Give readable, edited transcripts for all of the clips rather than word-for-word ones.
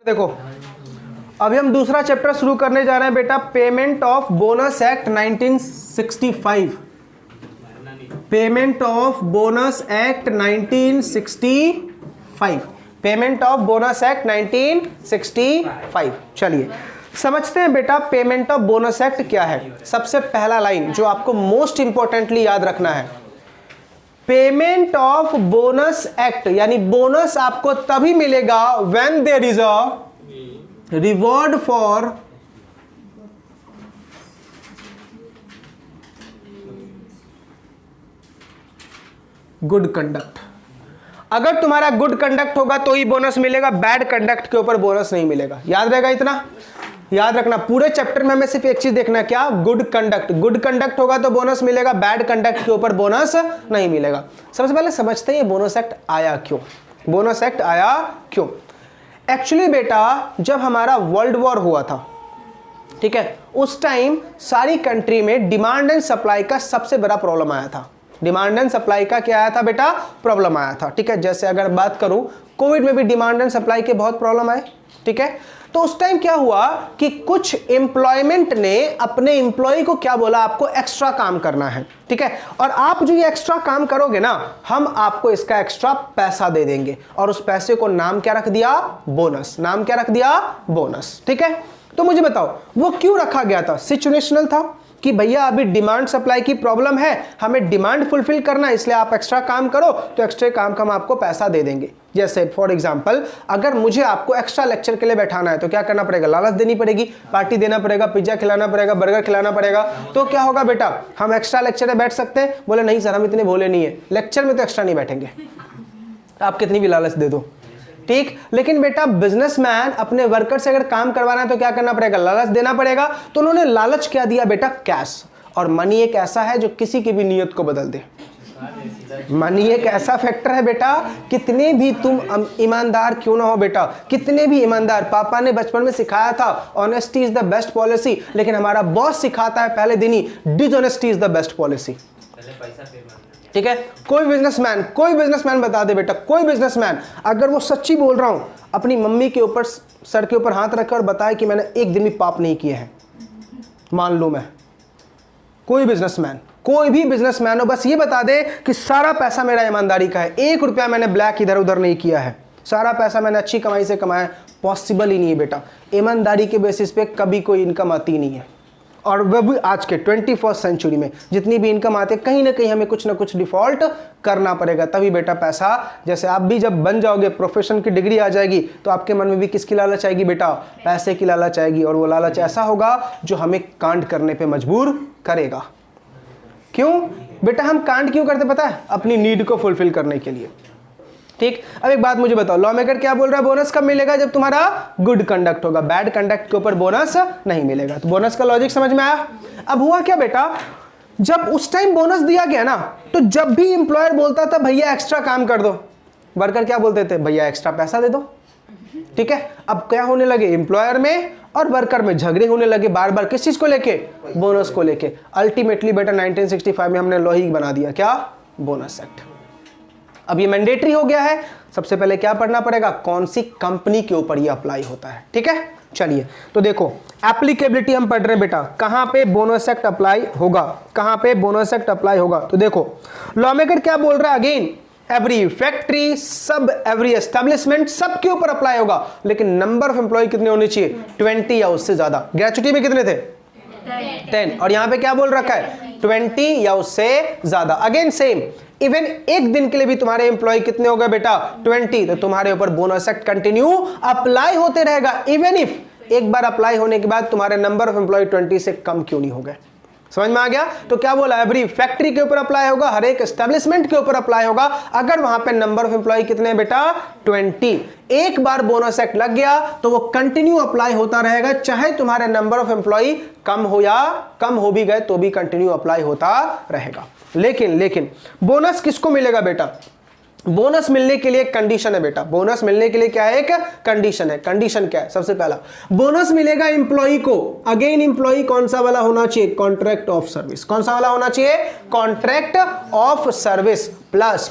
देखो अभी हम दूसरा चैप्टर शुरू करने जा रहे हैं बेटा, payment of Bonus act 1965। Payment of Bonus act 1965। Payment of Bonus act 1965। चलिए समझते हैं बेटा पेमेंट ऑफ बोनस एक्ट क्या है। सबसे पहला लाइन जो आपको मोस्ट इंपॉर्टेंटली याद रखना है, पेमेंट ऑफ बोनस एक्ट यानी बोनस आपको तभी मिलेगा when there is a reward for good conduct. अगर तुम्हारा गुड कंडक्ट होगा तो ही बोनस मिलेगा, बैड कंडक्ट के ऊपर बोनस नहीं मिलेगा। याद रहेगा इतना, याद रखना पूरे चैप्टर में हमें सिर्फ एक चीज देखना है, क्या? Good conduct. गुड कंडक्ट होगा तो बोनस मिलेगा, बैड कंडक्ट के ऊपर बोनस नहीं मिलेगा। सबसे पहले समझते हैं ये बोनस एक्ट आया क्यों। बोनस एक्ट आया क्यों? एक्चुअली बेटा जब हमारा वर्ल्ड वॉर हुआ था, ठीक है, उस टाइम सारी कंट्री में डिमांड एंड सप्लाई का सबसे बड़ा प्रॉब्लम आया था। डिमांड एंड सप्लाई का क्या आया था बेटा? प्रॉब्लम आया था। ठीक है, जैसे अगर बात करूं कोविड में भी डिमांड एंड सप्लाई के बहुत प्रॉब्लम आए। ठीक है, तो उस टाइम क्या हुआ कि कुछ एम्प्लॉयमेंट ने अपने एम्प्लॉय को क्या बोला, आपको एक्स्ट्रा काम करना है। ठीक है, और आप जो ये एक्स्ट्रा काम करोगे ना, हम आपको इसका एक्स्ट्रा पैसा दे देंगे। और उस पैसे को नाम क्या रख दिया? बोनस। नाम क्या रख दिया? बोनस। ठीक है, तो मुझे बताओ वो क्यों रखा गया था? सिचुएशनल था कि भैया अभी डिमांड सप्लाई की प्रॉब्लम है, हमें डिमांड फुलफिल करना है, इसलिए आप एक्स्ट्रा काम करो तो एक्स्ट्रा काम का हम आपको पैसा दे देंगे। जैसे फॉर एग्जांपल अगर मुझे आपको एक्स्ट्रा लेक्चर के लिए बैठाना है तो क्या करना पड़ेगा? लालच देनी पड़ेगी, पार्टी देना पड़ेगा, पिज्जा खिलाना पड़ेगा, बर्गर खिलाना पड़ेगा। तो क्या होगा बेटा, हम एक्स्ट्रा लेक्चर में बैठ सकते हैं? बोले नहीं सर हम इतने भोले नहीं है, लेक्चर में तो एक्स्ट्रा नहीं बैठेंगे, आप कितनी भी लालच दे दो। ठीक, लेकिन बेटा बिजनेसमैन अपने वर्कर से अगर काम करवाना है तो क्या करना पड़ेगा? लालच देना पड़ेगा। तो उन्होंने लालच क्या दिया बेटा? कैश। और मनी एक ऐसा है जो किसी की भी नीयत को बदल दे। मनी एक ऐसा फैक्टर है बेटा, कितने भी तुम ईमानदार क्यों ना हो बेटा, कितने भी ईमानदार, पापा ने बचपन में सिखाया था honesty is the best policy, लेकिन हमारा बॉस सिखाता है पहले दिन ही dishonesty is the best policy. ठीक है, कोई बिजनेसमैन बता दे बेटा, कोई बिजनेसमैन अगर वो सच्ची बोल रहा हूं, अपनी मम्मी के ऊपर सर के ऊपर हाथ रखे और बताए कि मैंने एक दिन भी पाप नहीं किए हैं, मान लो मैं, कोई भी बिजनेसमैन हो, बस ये बता दे कि सारा पैसा मेरा ईमानदारी का है, 1 रुपया मैंने ब्लैक इधर उधर नहीं किया है, सारा पैसा मैंने अच्छी कमाई से कमाया, पॉसिबल ही नहीं है बेटा। ईमानदारी के बेसिस पे कभी कोई इनकम आती नहीं है, और वह भी आज के 21st सेंचुरी में जितनी भी इनकम आते कहीं ना कहीं हमें कुछ ना कुछ डिफॉल्ट करना पड़ेगा, तभी बेटा पैसा। जैसे आप भी जब बन जाओगे, प्रोफेशन की डिग्री आ जाएगी, तो आपके मन में भी किसकी लालच आएगी बेटा? पैसे की लालच आएगी, और वो लालच ऐसा होगा जो हमें कांड करने पे मजबूर करेगा। क्यों बेटा हम कांड क्यों करते पता है? अपनी नीड को फुलफिल करने के लिए। ठीक, अब एक बात मुझे बताओ, लॉ मेकर क्या बोल रहा है? बोनस कब मिलेगा? जब तुम्हारा गुड कंडक्ट होगा, बैड कंडक्ट के ऊपर बोनस नहीं मिलेगा। तो बोनस का लॉजिक समझ में आया? अब हुआ क्या बेटा, जब उस टाइम बोनस दिया गया ना, तो जब भी एम्प्लॉयर बोलता था भैया एक्स्ट्रा काम कर दो, वर्कर क्या बोलते थे? भैया एक्स्ट्रा पैसा दे दो। ठीक है, अब क्या होने लगे, एम्प्लॉयर में और वर्कर में झगड़े होने लगे बार बार, किस चीज को लेके? बोनस को लेके। अल्टीमेटली बेटा 1965 में हमने लॉ ही बना दिया, क्या? Bonus act. अब ये मैंडेटरी हो गया है। सबसे पहले क्या पढ़ना पड़ेगा? कौन सी कंपनी के ऊपर ये अप्लाई होता है। ठीक है, चलिए तो देखो एप्लीकेबिलिटी हम पढ़ रहे हैं बेटा, कहां पे बोनस एक्ट अप्लाई होगा, कहां पे बोनस एक्ट अप्लाई होगा। तो देखो लॉ मेकर क्या बोल रहा है, अगेन एवरी फैक्ट्री, सब एवरी एस्टेब्लिशमेंट, सबके ऊपर अप्लाई होगा, लेकिन नंबर ऑफ एम्प्लॉय कितने होने चाहिए? 20 या उससे ज्यादा। ग्रेचुटी में कितने थे? 10। और यहां पे क्या बोल रखा है? 20 या उससे ज्यादा। अगेन सेम, इवन एक दिन के लिए भी तुम्हारे एम्प्लॉय कितने हो गए बेटा? 20। तो तुम्हारे ऊपर बोनस एक्ट कंटिन्यू अप्लाई होते रहेगा, इवन इफ एक बार अप्लाई होने के बाद तुम्हारे नंबर ऑफ एम्प्लॉय 20 से कम क्यों नहीं हो गए। समझ में आ गया? तो क्या बोला, एवरी फैक्ट्री के ऊपर अप्लाई होगा, हर एक एस्टेब्लिशमेंट के ऊपर अप्लाई होगा, अगर वहां पे नंबर ऑफ एम्प्लॉय कितने हैं बेटा? 20। एक बार बोनस एक्ट लग गया तो वो कंटिन्यू अप्लाई होता रहेगा, चाहे तुम्हारे नंबर ऑफ एम्प्लॉय कम हो या कम हो भी गए तो भी कंटिन्यू अप्लाई होता रहेगा। लेकिन बोनस किसको मिलेगा बेटा? बोनस मिलने के लिए एक कंडीशन है बेटा, बोनस मिलने के लिए क्या है? एक कंडीशन है। कंडीशन क्या है? सबसे पहला बोनस मिलेगा एम्प्लॉय को, अगेन एम्प्लॉय कौन सा वाला होना चाहिए? Contract of service. कौन सा वाला होना चाहिए? कॉन्ट्रैक्ट ऑफ सर्विस प्लस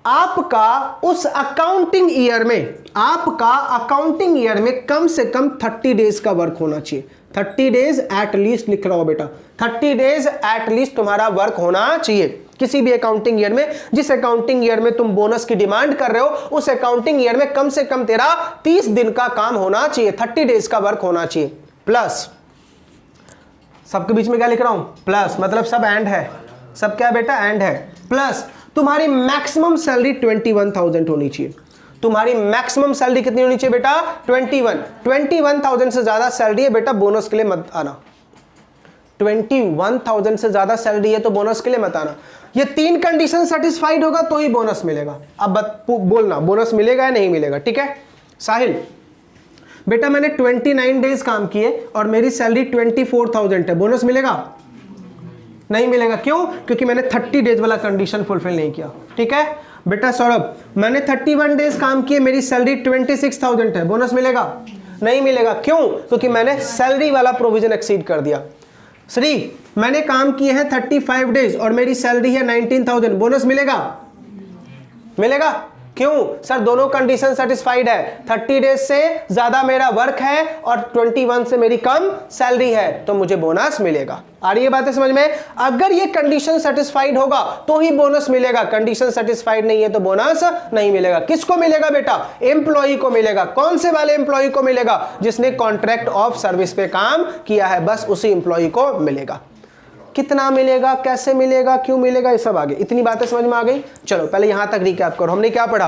आपका उस अकाउंटिंग ईयर में, आपका अकाउंटिंग ईयर में कम से कम 30 डेज का वर्क होना चाहिए। 30 डेज एट लीस्ट लिख रहा हो बेटा, 30 डेज एट लीस्ट तुम्हारा वर्क होना चाहिए किसी भी अकाउंटिंग ईयर में। जिस अकाउंटिंग ईयर में तुम बोनस की डिमांड कर रहे हो उस अकाउंटिंग ईयर में कम से कम तेरा 30 दिन का काम होना चाहिए, 30 डेज का वर्क होना चाहिए। प्लस, सबके बीच में क्या लिख रहा हूं, प्लस, मतलब सब एंड है, सब क्या बेटा, एंड है। प्लस तुम्हारी मैक्सिमम सैलरी 21,000 होनी चाहिए। तुम्हारी मैक्सिमम सैलरी कितनी होनी चाहिए बेटा, 21,000 से ज्यादा सैलरी है बेटा बोनस के लिए मत आना। 21,000 से ज्यादा सैलरी है तो बोनस के लिए मत आना। ये 3 कंडीशन सेटिस्फाइड होगा तो ही बोनस मिलेगा। अब बोलना बोनस मिलेगा या नहीं मिलेगा, ठीक है। साहिल बेटा मैंने 29 डेज काम किए और मेरी सैलरी 24,000 है, बोनस मिलेगा? नहीं मिलेगा। क्यों? क्योंकि मैंने 30 डेज वाला कंडीशन फुलफिल नहीं किया, ठीक है। बेटा सौरभ मैंने 31 डेज काम किए, मेरी सैलरी 26,000 है, बोनस मिलेगा? नहीं मिलेगा। क्यों? क्योंकि मैंने सैलरी वाला प्रोविजन एक्सीड कर दिया। श्री मैंने काम किए हैं 35 डेज और मेरी सैलरी है 19,000, बोनस मिलेगा? मिलेगा। क्यों? सर दोनों कंडीशन सेटिस्फाइड है, 30 डेज से ज्यादा मेरा वर्क है और 21 से मेरी कम सैलरी है तो मुझे बोनस मिलेगा। आ रही है बातें समझ में? अगर ये कंडीशन सेटिस्फाइड होगा तो ही बोनस मिलेगा, कंडीशन सेटिस्फाइड नहीं है तो बोनस नहीं मिलेगा। किसको मिलेगा बेटा? एम्प्लॉई को मिलेगा। कौन से वाले एम्प्लॉई को मिलेगा? जिसने कॉन्ट्रैक्ट ऑफ सर्विस पे काम किया है, बस उसी एम्प्लॉई को मिलेगा। कितना मिलेगा, कैसे मिलेगा, क्यों मिलेगा, ये सब आगे। इतनी बातें समझ में आ गई? चलो पहले यहां तक रिकैप करो। हमने क्या पढ़ा?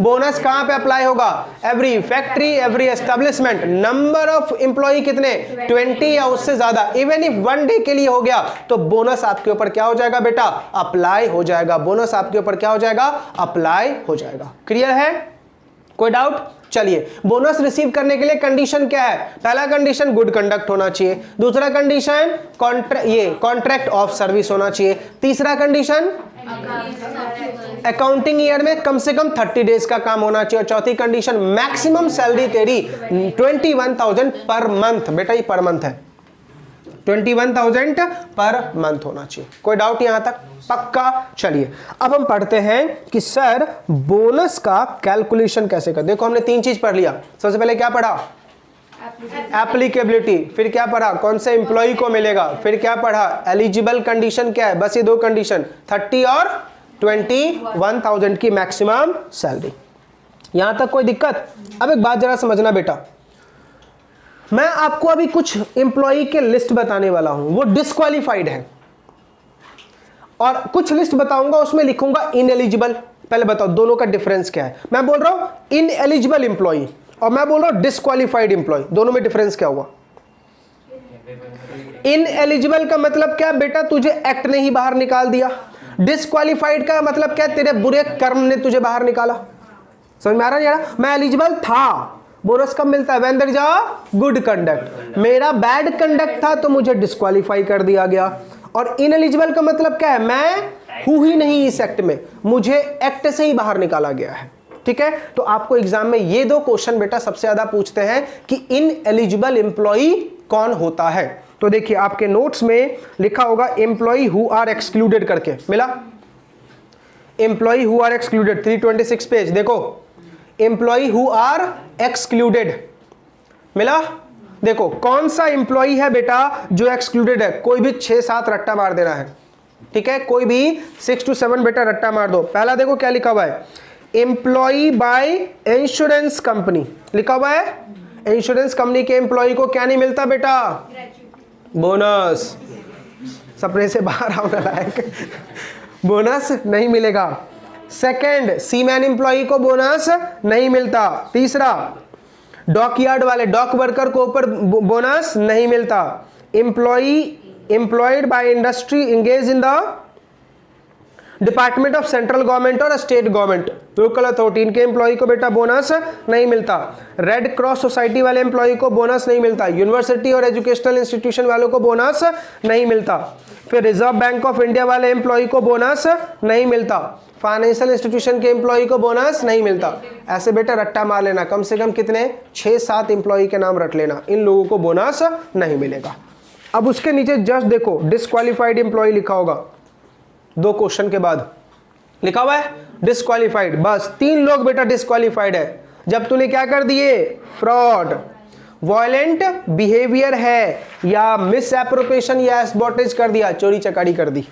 बोनस कहां पे अप्लाई होगा? Every factory, every establishment. Number of employee कितने? 20 या उससे ज्यादा। इवन इफ 1 डे के लिए हो गया तो बोनस आपके ऊपर क्या हो जाएगा बेटा? अप्लाई हो जाएगा। बोनस आपके ऊपर क्या हो जाएगा? अप्लाई हो जाएगा। क्लियर है? कोई डाउट? चलिए, बोनस रिसीव करने के लिए कंडीशन क्या है? पहला कंडीशन गुड कंडक्ट होना चाहिए। दूसरा कंडीशन कॉन्ट्रैक्ट ऑफ सर्विस होना चाहिए। तीसरा कंडीशन अकाउंटिंग ईयर में कम से कम 30 डेज का काम होना चाहिए। और चौथी कंडीशन मैक्सिमम सैलरी तेरी 21,000 पर मंथ। बेटा ये पर मंथ है, 21,000 पर मंथ होना चाहिए। कोई डाउट यहां तक? पक्का। चलिए अब हम पढ़ते हैं कि सर बोनस का कैलकुलेशन कैसे कर। देखो हमने 3 चीज पढ़ लिया। सबसे पहले क्या पढ़ा? एप्लीकेबिलिटी। फिर क्या पढ़ा? कौन से एम्प्लॉय को मिलेगा। फिर क्या पढ़ा? एलिजिबल कंडीशन क्या है? बस ये 2 कंडीशन, 30 और 21,000 की मैक्सिमम सैलरी। यहां तक कोई दिक्कत? अब एक बात जरा समझना बेटा, मैं आपको अभी कुछ एम्प्लॉय के लिस्ट बताने वाला हूं, वो डिस्क्वालीफाइड है, और कुछ लिस्ट बताऊंगा उसमें लिखूंगा इनएलिजिबल। पहले बताओ दोनों का डिफरेंस क्या है? मैं बोल रहा हूं इनएलिजिबल एम्प्लॉय और मैं बोल रहा हूं डिस्क्वालीफाइड एम्प्लॉय, दोनों में डिफरेंस क्या हुआ? इनएलिजिबल का मतलब क्या बेटा? तुझे एक्ट ने ही बाहर निकाल दिया। डिस्क्वालीफाइड का मतलब क्या? तेरे बुरे कर्म ने तुझे बाहर निकाला। समझ में आ रहा है यार? मैं एलिजिबल था, बोनस कब मिलता है? When there is a good conduct. मेरा बैड कंडक्ट था तो मुझे डिस्क्वालीफाई कर दिया गया। और इनएलिजिबल का मतलब क्या है? मैं हूं ही नहीं इस एक्ट में, मुझे एक्ट से ही बाहर निकाला गया है। ठीक है, तो आपको एग्जाम में ये 2 क्वेश्चन बेटा सबसे ज्यादा पूछते हैं कि इनएलिजिबल एम्प्लॉय कौन होता है। तो देखिए आपके नोट्स में लिखा होगा एम्प्लॉय हु आर एक्सक्लूडेड करके, मिला? Employee who are excluded 326 page. देखो एम्प्लॉय हु आर एक्सक्लूडेड मिला? देखो कौन सा एम्प्लॉय है बेटा जो एक्सक्लूडेड है? कोई भी 6-7 रट्टा मार देना है, ठीक है? कोई भी 6 to 7 बेटा रट्टा मार दो। पहला देखो क्या लिखा हुआ है, एम्प्लॉय बाय इंश्योरेंस कंपनी लिखा हुआ है। इंश्योरेंस कंपनी के एम्प्लॉय को क्या नहीं मिलता बेटा? बोनस। सपने से बाहर आओ नालायक, बोनस नहीं मिलेगा। सेकंड, सीमैन एम्प्लॉय को बोनस नहीं मिलता। तीसरा, डॉकयार्ड वाले डॉक वर्कर को ऊपर बोनस नहीं मिलता। Employed by industry engage in the department of central government और स्टेट गवर्नमेंट, लोकल अथॉरिटी, इनके एम्प्लॉय को बेटा बोनस नहीं मिलता। रेड क्रॉस सोसाइटी वाले एम्प्लॉय को बोनस नहीं मिलता। यूनिवर्सिटी और एजुकेशनल इंस्टीट्यूशन वालों को बोनस नहीं मिलता। फिर रिजर्व बैंक ऑफ इंडिया वाले एम्प्लॉय को बोनस नहीं मिलता। फाइनेंशियल इंस्टीट्यूशन के एम्प्लॉय को बोनस नहीं मिलता। ऐसे बेटा रट्टा मार लेना, कम से कम कितने 6-7 एम्प्लॉय के नाम रट लेना, इन लोगों को बोनस नहीं मिलेगा। अब उसके नीचे जस्ट देखो डिस्क्वालीफाइड एम्प्लॉय लिखा होगा, 2 क्वेश्चन के बाद लिखा हुआ है डिस्क्वालीफाइड। बस 3 लोग बेटा डिस्क्वालीफाइड है जब तूने क्या कर दिए, फ्रॉड, वायलेंट बिहेवियर है, या मिस एप्रोप्रिएशन या एस्बॉटेज कर दिया, चोरी चकारी कर दी।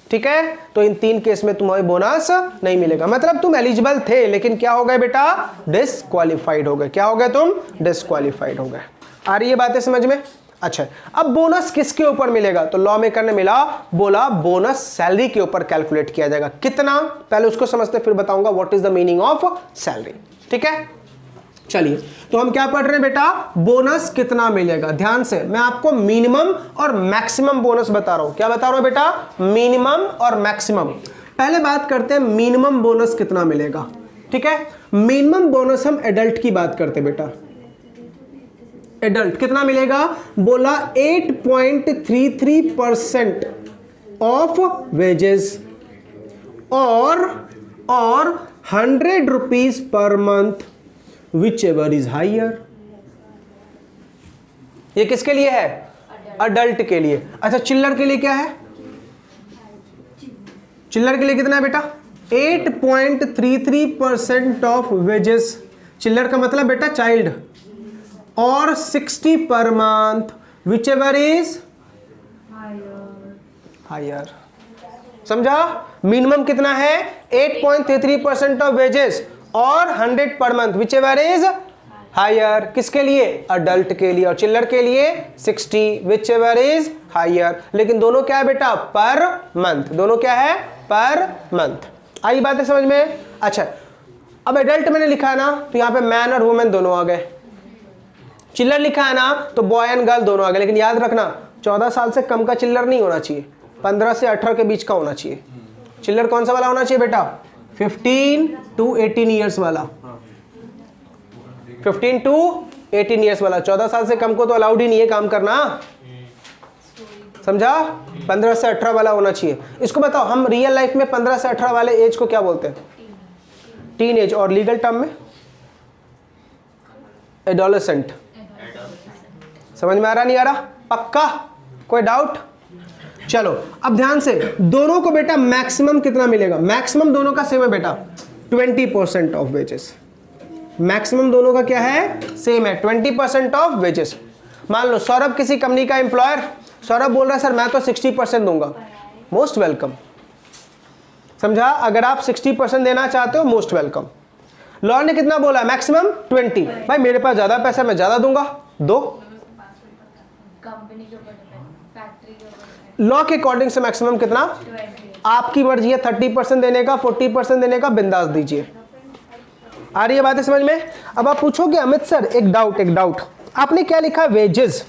ठीक है, तो इन 3 केस में तुम्हें बोनस नहीं मिलेगा। मतलब तुम एलिजिबल थे लेकिन क्या हो गए बेटा, डिस्क्वालीफाइड हो गए। क्या हो गए तुम, डिस्क्वालीफाइड हो गए। आ रही है बातें समझ में? अच्छा, अब बोनस किसके ऊपर मिलेगा, तो लॉ मेकर ने बोला बोनस सैलरी के ऊपर कैलकुलेट किया जाएगा। कितना, पहले उसको समझते फिर बताऊंगा what is the meaning of salary. ठीक है, चलिए तो हम क्या पढ़ रहे हैं बेटा, बोनस कितना मिलेगा। ध्यान से, मैं आपको मिनिमम और मैक्सिमम बोनस बता रहा हूं। क्या बता रहा हूं बेटा, मिनिमम और मैक्सिमम। पहले बात करते हैं मिनिमम बोनस कितना मिलेगा। ठीक है, मिनिमम बोनस हम एडल्ट की बात करते हैं बेटा। एडल्ट कितना मिलेगा, बोला 8.33% ऑफ वेजेस और 100 rupees per month which ever is higher. ये किसके लिए है, अडल्ट के लिए। अच्छा, चिल्लर के लिए क्या है, चिल्लर के लिए कितना है बेटा, 8.33% ऑफ वेजेस। चिल्लर का मतलब बेटा चाइल्ड, और 60 per month which ever is higher. समझा, मिनिमम कितना है, 8.33% ऑफ वेजेस और 100 per month which ever is higher. किसके लिए, अडल्ट के लिए, और चिल्लर के लिए 60 विच एवर इज हायर। लेकिन दोनों क्या है बेटा, पर मंथ, दोनों क्या है, पर मंथ। आई बातें समझ में? अच्छा, अब एडल्ट मैंने लिखा है ना, तो यहां पे मैन और वुमेन दोनों आ गए। चिल्लर लिखा है ना, तो बॉय एंड गर्ल दोनों आ गए। लेकिन याद रखना 14 साल से कम का चिल्लर नहीं होना चाहिए, 15 से 18 के बीच का होना चाहिए। चिल्लर कौन सा वाला होना चाहिए बेटा, 15 to 18 ईयर्स वाला, 15 to 18 ईयर्स वाला। 14 साल से कम को तो अलाउड ही नहीं है काम करना, समझा। 15 से 18 वाला होना चाहिए। इसको बताओ, हम रियल लाइफ में 15 से 18 वाले एज को क्या बोलते हैं, टीन एज, और लीगल टर्म में एडोलेसेंट। समझ में आ रहा नहीं आ रहा, पक्का, कोई डाउट? चलो अब ध्यान से, दोनों को बेटा मैक्सिमम कितना मिलेगा, मैक्सिमम दोनों का सेम है बेटा, 20% ऑफ वेजेस। मैक्सिमम दोनों का क्या है, सेम है, 20% ऑफ वेजेस। मान लो सौरभ किसी कंपनी का एम्प्लॉयर, सौरभ बोल रहा है सर मैं तो 60% दूंगा, मोस्ट वेलकम। समझा, अगर आप 60% देना चाहते हो मोस्ट वेलकम। लॉ ने कितना बोला, मैक्सिमम 20। भाई मेरे पास ज्यादा पैसा, मैं ज्यादा दूंगा, दो। लॉ के अकॉर्डिंग से मैक्सिमम कितना, 20। आपकी मर्जी है 30% देने का, 40% देने का, बिंदास दीजिए। आ रही है बातें समझ में? अब आप पूछोगे अमित सर एक डाउट, आपने क्या लिखा, wages.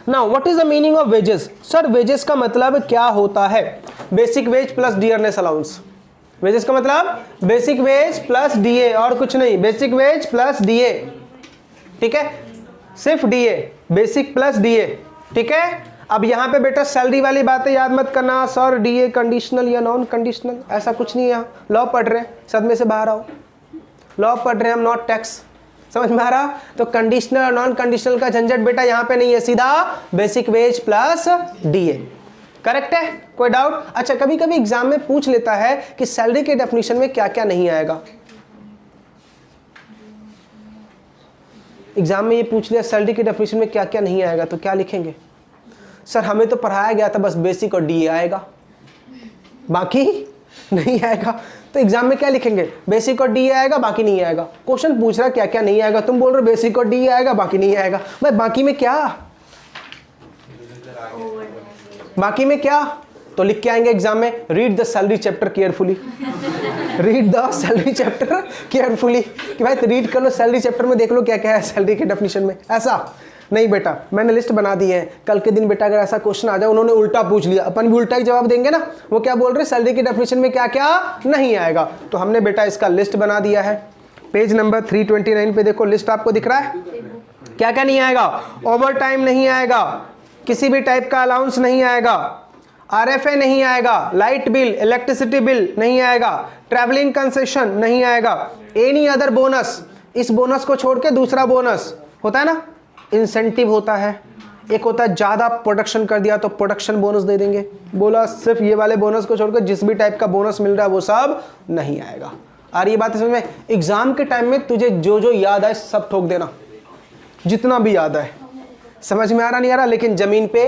Now what is the meaning of wages. Sir wages का मतलब क्या होता है, basic wage plus dearness allowance. Wages का मतलब बेसिक वेज प्लस डीए, और कुछ नहीं, बेसिक वेज प्लस डीए। ठीक है, सिर्फ डीए, बेसिक प्लस डीए। ठीक है, अब यहाँ पे बेटा सैलरी वाली बातें याद मत करना, सर डीए कंडीशनल या नॉन कंडीशनल, ऐसा कुछ नहीं है। यहाँ लॉ पढ़ रहे हैं, सदमे से बाहर आओ, लॉ पढ़ रहे हैं हम, नॉट टैक्स। समझ में आ रहा? तो कंडीशनल और नॉन कंडीशनल का झंझट बेटा यहाँ पे नहीं है, सीधा basic wage plus DA. Correct है, कोई डाउट? अच्छा, कभी कभी एग्जाम में पूछ लेता है कि सैलरी के डेफिनेशन में क्या क्या नहीं आएगा। एग्जाम में ये पूछ लिया सैलरी के डेफिनेशन में क्या क्या नहीं आएगा, तो क्या लिखेंगे, सर हमें तो पढ़ाया गया था बस बेसिक और डीए आएगा, बाकी नहीं आएगा। तो एग्जाम में क्या लिखेंगे, बेसिक और डीए आएगा, बाकी नहीं आएगा। क्वेश्चन पूछ रहा क्या क्या नहीं आएगा, तुम बोल रहे हो बेसिक और डीए आएगा, बाकी नहीं आएगा। भाई बाकी में क्या, बाकी में क्या, तो लिख के आएंगे एग्जाम में, read the salary chapter carefully, read the salary chapter carefully, कि भाई रीड कर लो सैलरी चैप्टर में, देख लो क्या क्या है सैलरी के डेफिनेशन में। ऐसा नहीं बेटा, मैंने लिस्ट बना दी है, कल के दिन बेटा अगर ऐसा क्वेश्चन आ जाए, उन्होंने उल्टा पूछ लिया, अपन भी उल्टा ही जवाब देंगे ना। वो क्या बोल रहे, सैलरी की डेफिनेशन में क्या क्या नहीं आएगा, तो हमने बेटा इसका लिस्ट बना दिया है। पेज नंबर 329 पे देखो, लिस्ट आपको दिख रहा है, क्या क्या नहीं आएगा, ओवर टाइम नहीं आएगा, किसी भी टाइप का अलाउंस नहीं आएगा, आरएफए नहीं आएगा, लाइट बिल इलेक्ट्रिसिटी बिल नहीं आएगा, ट्रैवलिंग कंसेशन नहीं आएगा, एनी अदर बोनस, इस बोनस को छोड़ के दूसरा बोनस होता है ना, इंसेंटिव होता है, एक होता है ज़्यादा प्रोडक्शन कर दिया तो प्रोडक्शन बोनस दे देंगे। बोला सिर्फ ये वाले बोनस को छोड़कर जिस भी टाइप का बोनस मिल रहा है वो सब नहीं आएगा। और ये बात समझ में, एग्जाम के टाइम में तुझे जो जो याद आए सब ठोक देना, जितना भी याद आए। समझ में आ रहा नहीं आ रहा, लेकिन जमीन पे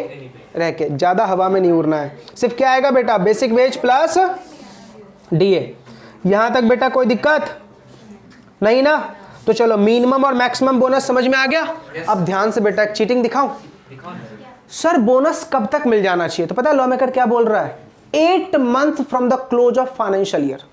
रह के, ज़्यादा हवा में नहीं उड़ना है। सिर्फ क्या आएगा बेटा, बेसिक वेज प्लस डीए। यहाँ तक बेटा कोई दिक्कत नहीं ना? तो चलो मिनिमम और मैक्सिमम बोनस समझ में आ गया। अब ध्यान से बेटा एक चीटिंग दिखाऊं। सर बोनस कब तक मिल जाना चाहिए? तो पता है लॉ मेकर क्या बोल रहा है? 8 months from the close of financial year.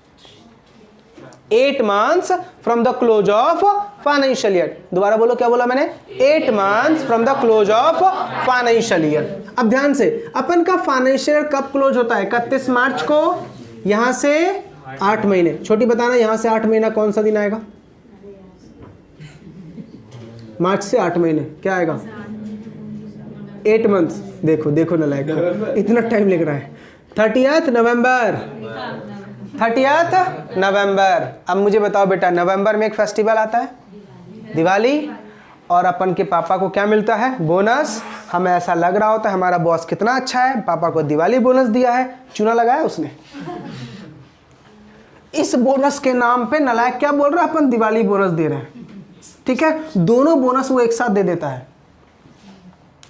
8 months from the close of financial year. दोबारा बोलो, क्या बोला मैंने? 8 months from the close of financial year. अब ध्यान से, अपन का फाइनेंशियल ईयर कब क्लोज होता है? 31 मार्च को। यहां से 8 महीने। छोटी बताना, यहां से 8 महीना कौन सा दिन आएगा? मार्च से 8 महीने क्या आएगा? 8 months। देखो देखो ना लाइक, इतना टाइम लग रहा है। 30th नवंबर। 30th नवंबर। अब मुझे बताओ बेटा, नवंबर में एक फेस्टिवल आता है, दिवाली, और अपन के पापा को क्या मिलता है? बोनस। हमें ऐसा लग रहा होता है हमारा बॉस कितना अच्छा है, पापा को दिवाली बोनस दिया है। चूना लगाया उसने। इस बोनस के नाम पे नालायक क्या बोल रहा है? अपन दिवाली बोनस दे रहे हैं। ठीक है, दोनों बोनस वो एक साथ दे देता है,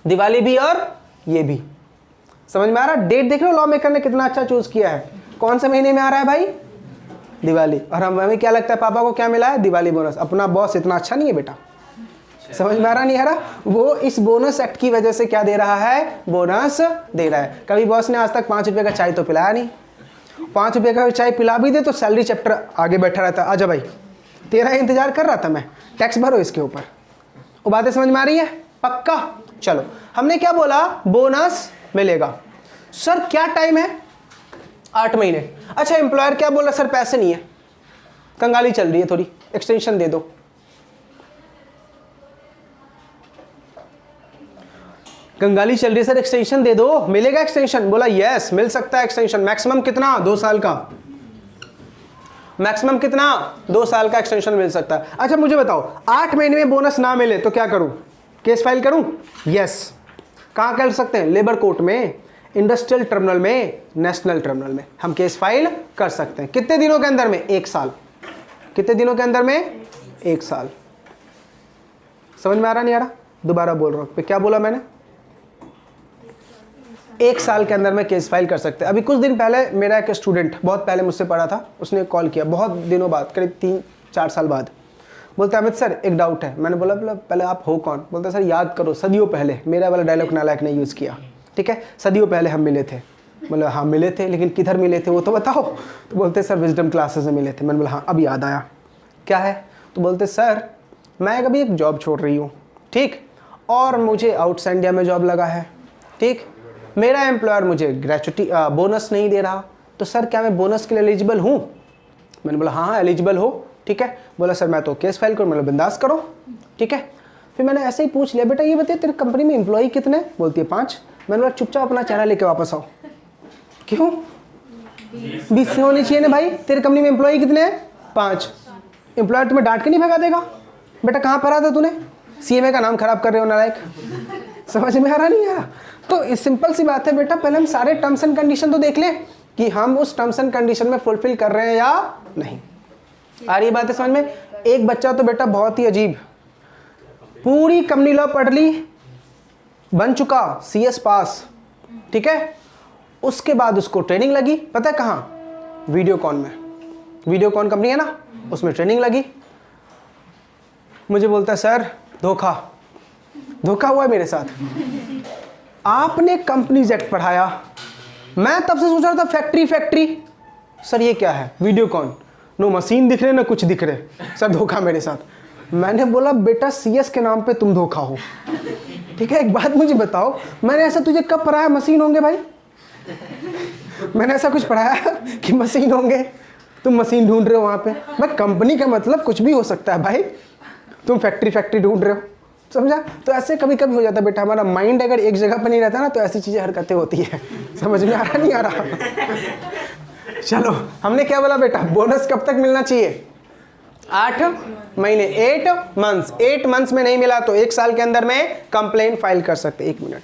दिवाली भी और ये भी। समझ में आ रहा? डेट देख रहे हो लॉ मेकर ने कितना अच्छा चूज किया है। कौन से महीने में आ रहा है भाई? दिवाली। और हमें क्या लगता है पापा को क्या मिला है? दिवाली बोनस। अपना बॉस इतना अच्छा नहीं है बेटा। समझ में आ रहा नहीं आ रहा? वो इस बोनस एक्ट की वजह से क्या दे रहा है? बोनस दे रहा है। कभी बॉस ने आज तक 5 रुपए का चाय तो पिलाया नहीं। 5 रुपए का चाय पिला भी दे तो सैलरी चैप्टर आगे बैठा रहता, आजा भाई तेरा इंतजार कर रहा था मैं, टैक्स भरो इसके ऊपर। वो बातें समझ में आ रही है? पक्का? चलो, हमने क्या बोला? बोनस मिलेगा। सर क्या टाइम है? 8 महीने। अच्छा, एम्प्लॉयर क्या बोल रहा? सर पैसे नहीं है, कंगाली चल रही है, थोड़ी एक्सटेंशन दे दो। कंगाली चल रही है सर, एक्सटेंशन दे दो। मिलेगा एक्सटेंशन? बोला यस मिल सकता है एक्सटेंशन। मैक्सिमम कितना? 2 साल का। मैक्सिमम कितना? 2 साल का एक्सटेंशन मिल सकता है। अच्छा मुझे बताओ, 8 महीने में बोनस ना मिले तो क्या करूं? केस फाइल करूं? यस। कहां कर सकते हैं? लेबर कोर्ट में, इंडस्ट्रियल ट्रिब्यूनल में, नेशनल ट्रिब्यूनल में हम केस फाइल कर सकते हैं। कितने दिनों के अंदर में? 1 साल। कितने दिनों के अंदर में? 1 साल। समझ में आ रहा नहीं आ रहा? दोबारा बोल रहा हूं, क्या बोला मैंने? 1 साल के अंदर में केस फाइल कर सकते हैं। अभी कुछ दिन पहले मेरा एक स्टूडेंट, बहुत पहले मुझसे पढ़ा था, उसने कॉल किया बहुत दिनों बाद, करीब 3-4 साल बाद। बोलते अमित सर एक डाउट है। मैंने बोला पहले आप हो कौन? बोलते सर याद करो सदियों पहले, मेरा वाला डायलॉग नालायक ने यूज़ किया, ठीक है, सदियों पहले हम मिले थे। बोला हाँ मिले थे, लेकिन किधर मिले थे वो तो बताओ। तो बोलते सर विजडम क्लासेस में मिले थे। मैंने बोला हाँ अब याद आया, क्या है? तो बोलते सर मैं अभी एक जॉब छोड़ रही हूँ, ठीक, और मुझे आउट इंडिया में जॉब लगा है, ठीक, मेरा एम्प्लॉयर मुझे ग्रेचुटी बोनस नहीं दे रहा, तो सर क्या मैं बोनस के लिए एलिजिबल हूँ? मैंने बोला हाँ एलिजिबल हो, ठीक है। बोला सर मैं तो केस फाइल करूँ। मतलब बिंदास करो, ठीक है। फिर मैंने ऐसे ही पूछ लिया, बेटा ये बताइए तेरी कंपनी में एम्प्लॉई कितने? बोलती है 5। मैंने बोला चुपचाप अपना चेहरा लेके वापस आओ। क्यों? 20 होनी चाहिए ना भाई। तेरी कंपनी में एम्प्लॉई कितने हैं? 5। एम्प्लॉयर तुम्हें डांट के नहीं भगा देगा? बेटा कहाँ पढ़ा था तूने? CMA का नाम खराब कर रहे हो नालायक। समझ में आ रहा नहीं आ रहा? तो सिंपल सी बात है बेटा, पहले हम सारे टर्म्स एंड कंडीशन तो देख लें कि हम उस टर्म्स एंड कंडीशन में फुलफिल कर रहे हैं या नहीं। आ रही बात है समझ में? एक बच्चा तो बेटा बहुत ही अजीब, पूरी कंपनी लॉ पढ़ ली, बन चुका, CS पास, ठीक है। उसके बाद उसको ट्रेनिंग लगी, पता है कहाँ? वीडियोकॉन में। वीडियोकॉन कंपनी है ना, उसमें ट्रेनिंग लगी। मुझे बोलता है सर धोखा हुआ है मेरे साथ। आपने कंपनीज एक्ट पढ़ाया, मैं तब से सोच रहा था फैक्ट्री। सर ये क्या है? वीडियोकॉन, नो मशीन दिख रहे ना कुछ दिख रहे, सर धोखा मेरे साथ। मैंने बोला बेटा CS के नाम पे तुम धोखा हो, ठीक है। एक बात मुझे बताओ, मैंने ऐसा तुझे कब पढ़ाया मशीन होंगे भाई? मैंने ऐसा कुछ पढ़ाया कि मशीन होंगे? तुम मशीन ढूंढ रहे हो वहां पे। मैं कंपनी का मतलब कुछ भी हो सकता है भाई, तुम फैक्ट्री ढूंढ रहे हो, समझा? तो ऐसे कभी कभी हो जाता है बेटा, हमारा माइंड अगर एक जगह पर नहीं रहता ना तो ऐसी चीजें हरकतें होती है। समझ में आ रहा नहीं आ रहा? चलो हमने क्या बोला बेटा, बोनस कब तक मिलना चाहिए? 8 महीने, 8 मंथ्स। 8 मंथ्स में नहीं मिला तो 1 साल के अंदर में कंप्लेन फाइल कर सकते। 1 मिनट,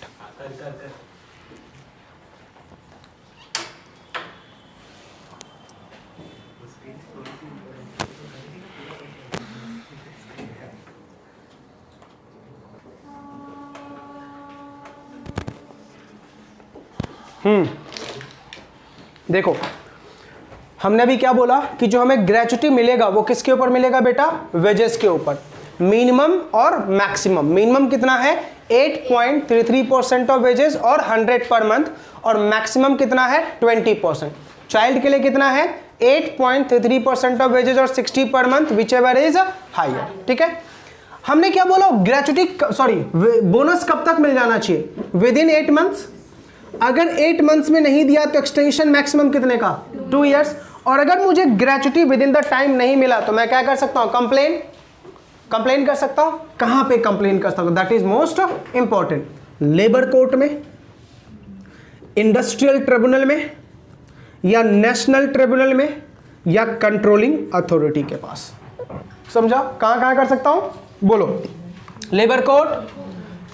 देखो हमने अभी क्या बोला कि जो हमें ग्रेच्युटी मिलेगा वो किसके ऊपर मिलेगा बेटा? वेजेस के ऊपर। मिनिमम और मैक्सिमम। मिनिमम कितना है? 8.33% ऑफ वेजेस और 100 पर मंथ, और मैक्सिमम कितना है? 20%। चाइल्ड के लिए कितना है? 8.33% ऑफ वेजेस और 60 per month, which ever is higher. ठीक है, हमने क्या बोला? ग्रेच्युटी सॉरी बोनस कब तक मिल जाना चाहिए? With in 8 months. अगर 8 मंथ्स में नहीं दिया तो एक्सटेंशन मैक्सिमम कितने का? 2 इयर्स। और अगर मुझे gratuity with in the time नहीं मिला तो मैं क्या कर सकता हूं? कंप्लेन कर सकता हूं। कहां पे कंप्लेन कर सकता हूं? That is most important. Labour court में, इंडस्ट्रियल ट्रिब्यूनल में, या नेशनल ट्रिब्यूनल में, या कंट्रोलिंग अथॉरिटी के पास। समझा? कहां कर सकता हूं? बोलो। Labour court,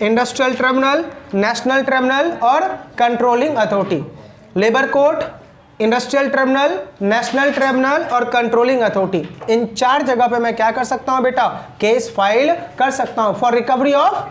industrial tribunal, national tribunal और controlling authority. Labour court, industrial tribunal, national tribunal और कंट्रोलिंग अथॉरिटी, इन 4 जगह पे मैं क्या कर सकता हूं बेटा? केस फाइल कर सकता हूं for recovery of